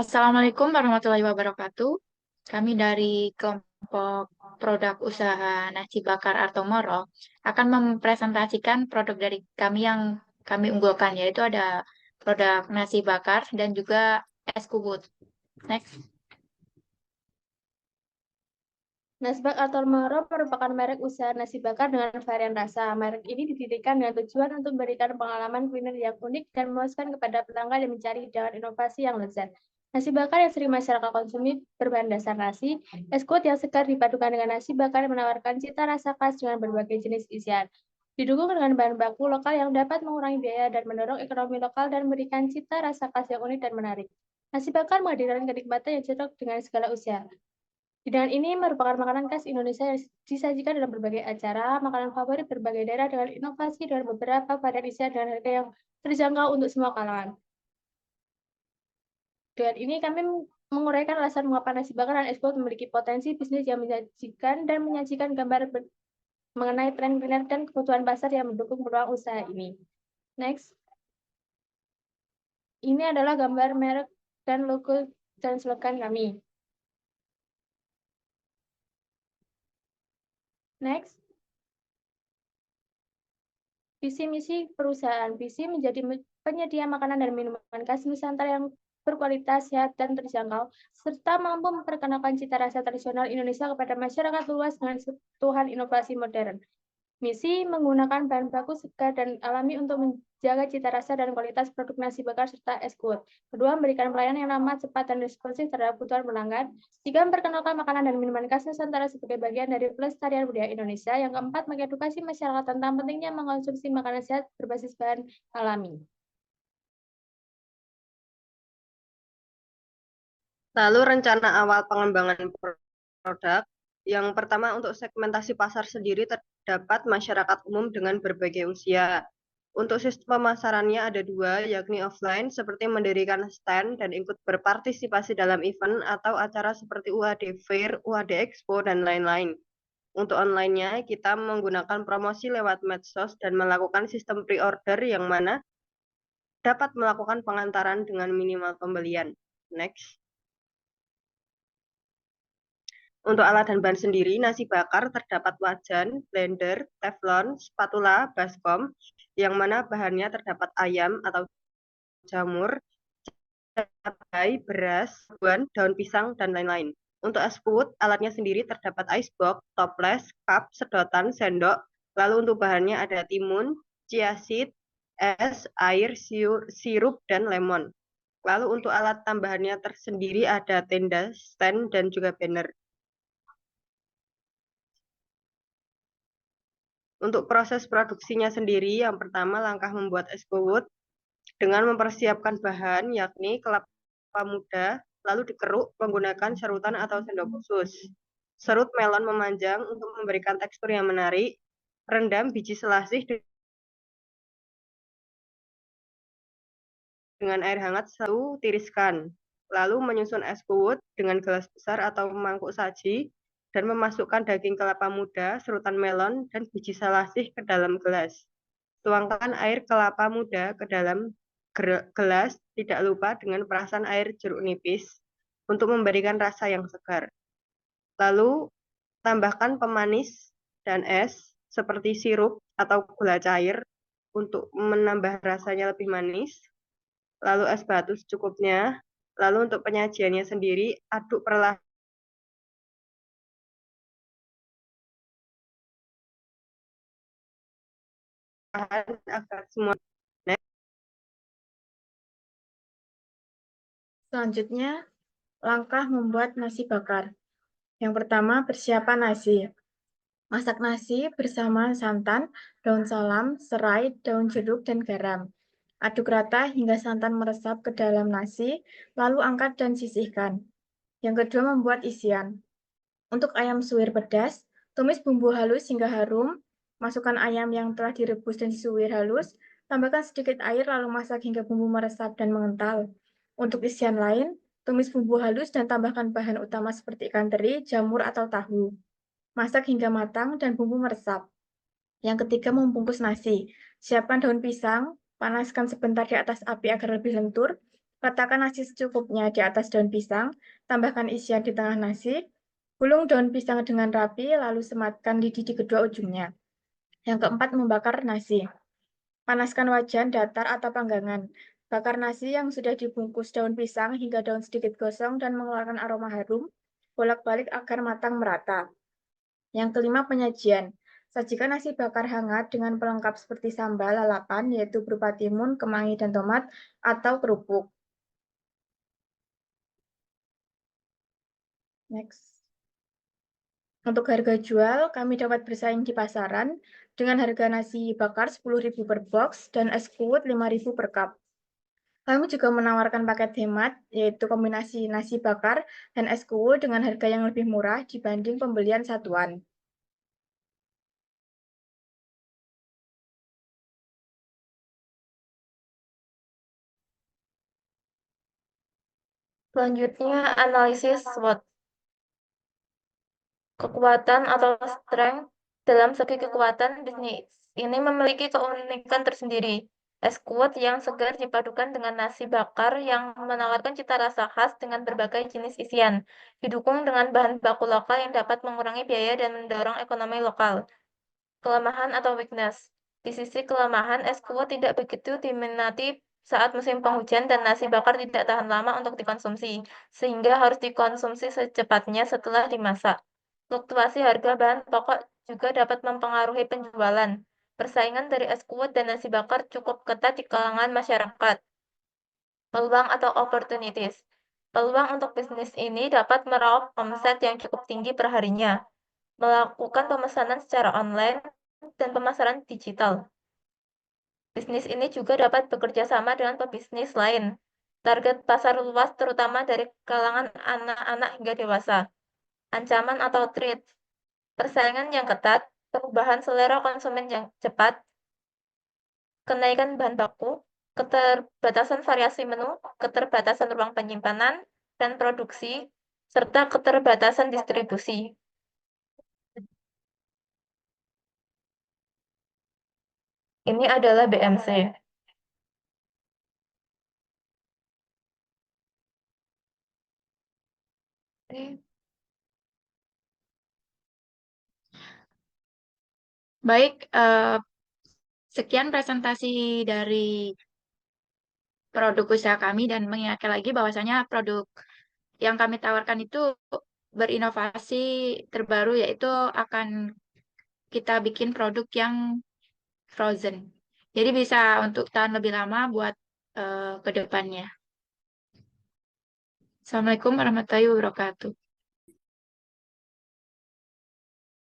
Assalamualaikum warahmatullahi wabarakatuh. Kami dari kelompok produk usaha nasi bakar Artomoro akan mempresentasikan produk dari kami yang kami unggulkan, yaitu ada produk nasi bakar dan juga es kubut. Next. Nasbak atau Moro merupakan merek usaha nasi bakar dengan varian rasa. Merek ini didirikan dengan tujuan untuk memberikan pengalaman kuliner yang unik dan memuaskan kepada pelanggan yang mencari dengan inovasi yang lezat. Nasi bakar yang sering masyarakat konsumsi berbahan dasar nasi, es kuat yang segar dipadukan dengan nasi bakar yang menawarkan cita rasa khas dengan berbagai jenis isian. Didukung dengan bahan baku lokal yang dapat mengurangi biaya dan mendorong ekonomi lokal dan memberikan cita rasa khas yang unik dan menarik. Nasi bakar menghadirkan kenikmatan yang cocok dengan segala usia. Hidangan ini merupakan makanan khas Indonesia yang disajikan dalam berbagai acara, makanan favorit berbagai daerah dengan inovasi dengan beberapa varian isian dan harga yang terjangkau untuk semua kalangan. Dengan ini kami menguraikan alasan mengapa nasi bakar dan es buah memiliki potensi bisnis yang menyajikan gambar mengenai tren kuliner dan kebutuhan pasar yang mendukung peluang usaha ini. Next. Ini adalah gambar merek dan logo dan slogan kami. Next. Visi misi perusahaan. Visi menjadi penyedia makanan dan minuman khas Nusantara yang berkualitas, sehat, dan terjangkau, serta mampu memperkenalkan cita rasa tradisional Indonesia kepada masyarakat luas dengan sentuhan inovasi modern. Misi menggunakan bahan baku segar dan alami untuk menjaga cita rasa dan kualitas produk nasi bakar serta es kuat. Kedua, memberikan pelayanan yang lama, cepat, dan responsif terhadap kebutuhan pelanggan. Tiga, memperkenalkan makanan dan minuman khas Nusantara sebagai bagian dari pelestarian budaya Indonesia. Yang keempat, mengedukasi masyarakat tentang pentingnya mengonsumsi makanan sehat berbasis bahan alami. Lalu rencana awal pengembangan produk, yang pertama untuk segmentasi pasar sendiri terdapat masyarakat umum dengan berbagai usia. Untuk sistem pemasarannya ada dua, yakni offline seperti mendirikan stand dan ikut berpartisipasi dalam event atau acara seperti UAD Fair, UAD Expo, dan lain-lain. Untuk online-nya, kita menggunakan promosi lewat medsos dan melakukan sistem pre-order yang mana dapat melakukan pengantaran dengan minimal pembelian. Next. Untuk alat dan bahan sendiri, nasi bakar terdapat wajan, blender, teflon, spatula, baskom, yang mana bahannya terdapat ayam atau jamur, cabai, beras, buah, daun pisang, dan lain-lain. Untuk es puut, alatnya sendiri terdapat icebox, toples, cup, sedotan, sendok. Lalu untuk bahannya ada timun, chia seed, es, air, sirup, dan lemon. Lalu untuk alat tambahannya tersendiri ada tenda, stand, dan juga banner. Untuk proses produksinya sendiri, yang pertama langkah membuat es kuwut dengan mempersiapkan bahan, yakni kelapa muda, lalu dikeruk menggunakan serutan atau sendok khusus. Serut melon memanjang untuk memberikan tekstur yang menarik. Rendam biji selasih dengan air hangat, lalu tiriskan. Lalu menyusun es kuwut dengan gelas besar atau mangkuk saji dan memasukkan daging kelapa muda, serutan melon, dan biji selasih ke dalam gelas. Tuangkan air kelapa muda ke dalam gelas, tidak lupa dengan perasan air jeruk nipis untuk memberikan rasa yang segar. Lalu tambahkan pemanis dan es seperti sirup atau gula cair untuk menambah rasanya lebih manis. Lalu es batu secukupnya. Lalu untuk penyajiannya sendiri, aduk perlahan agar semua. Selanjutnya, langkah membuat nasi bakar. Yang pertama, persiapan nasi. Masak nasi bersama santan, daun salam, serai, daun jeruk, dan garam. Aduk rata hingga santan meresap ke dalam nasi, lalu angkat dan sisihkan. Yang kedua, membuat isian. Untuk ayam suwir pedas, tumis bumbu halus hingga harum, masukkan ayam yang telah direbus dan disuwir halus, tambahkan sedikit air lalu masak hingga bumbu meresap dan mengental. Untuk isian lain, tumis bumbu halus dan tambahkan bahan utama seperti ikan teri, jamur, atau tahu. Masak hingga matang dan bumbu meresap. Yang ketiga, membungkus nasi. Siapkan daun pisang, panaskan sebentar di atas api agar lebih lentur. Letakkan nasi secukupnya di atas daun pisang, tambahkan isian di tengah nasi, gulung daun pisang dengan rapi, lalu sematkan lidi di kedua ujungnya. Yang keempat, membakar nasi. Panaskan wajan datar atau panggangan. Bakar nasi yang sudah dibungkus daun pisang hingga daun sedikit gosong dan mengeluarkan aroma harum. Bolak-balik agar matang merata. Yang kelima, penyajian. Sajikan nasi bakar hangat dengan pelengkap seperti sambal lalapan, yaitu berupa timun, kemangi, dan tomat, atau kerupuk. Next. Untuk harga jual, kami dapat bersaing di pasaran dengan harga nasi bakar 10.000 per box dan es kuwut 5.000 per cup. Kami juga menawarkan paket hemat, yaitu kombinasi nasi bakar dan es kuwut dengan harga yang lebih murah dibanding pembelian satuan. Selanjutnya, analisis SWOT. Kekuatan atau strength dalam segi kekuatan bisnis ini memiliki keunikan tersendiri. Es kuwut yang segar dipadukan dengan nasi bakar yang menawarkan cita rasa khas dengan berbagai jenis isian, didukung dengan bahan baku lokal yang dapat mengurangi biaya dan mendorong ekonomi lokal. Kelemahan atau weakness. Di sisi kelemahan, es kuwut tidak begitu diminati saat musim penghujan dan nasi bakar tidak tahan lama untuk dikonsumsi, sehingga harus dikonsumsi secepatnya setelah dimasak. Fluktuasi harga bahan pokok juga dapat mempengaruhi penjualan. Persaingan dari es kuwut dan nasi bakar cukup ketat di kalangan masyarakat. Peluang atau opportunities. Peluang untuk bisnis ini dapat meraup omset yang cukup tinggi per harinya, melakukan pemesanan secara online, dan pemasaran digital. Bisnis ini juga dapat bekerja sama dengan pebisnis lain. Target pasar luas terutama dari kalangan anak-anak hingga dewasa. Ancaman atau threat. Persaingan yang ketat, perubahan selera konsumen yang cepat, kenaikan bahan baku, keterbatasan variasi menu, keterbatasan ruang penyimpanan dan produksi, serta keterbatasan distribusi. Ini adalah BMC. Baik, sekian presentasi dari produk usaha kami dan mengingatkan lagi bahwasanya produk yang kami tawarkan itu berinovasi terbaru, yaitu akan kita bikin produk yang frozen. Jadi bisa untuk tahan lebih lama buat ke depannya. Assalamualaikum warahmatullahi wabarakatuh.